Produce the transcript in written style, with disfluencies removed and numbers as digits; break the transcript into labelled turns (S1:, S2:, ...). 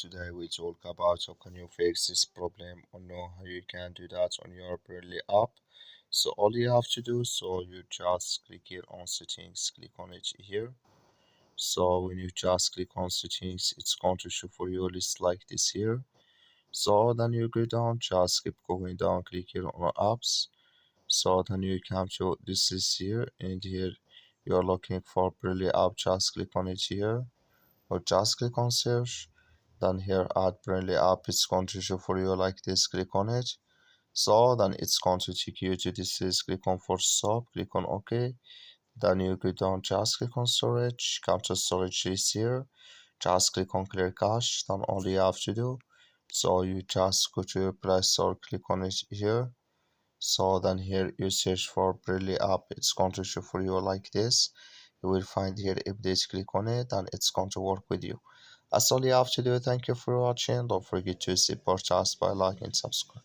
S1: today we talk about how can you fix this problem or know how you can do that on your Braille app. So all you have to do, so you just click here on settings, click on it here. So when you just click on settings, it's going to show for you a list like this here. So then you go down, just keep going down, click here on apps. So then you come to this list here, and here you're looking for Braille app, just click on it here, or just click on search. Then here add Braille app, it's going to show for you like this, click on it. So then it's going to take you to this is click on for stop, click on OK. Then you go down, just click on storage, come to storage list here, just click on clear cache. Then all you have to do, so you just go to your Play Store, click on it here. So then here you search for Braille app, it's going to show for you like this. You will find here updates, click on it and it's going to work with you. That's all you have to do. Thank you for watching. Don't forget to support us by liking and subscribe.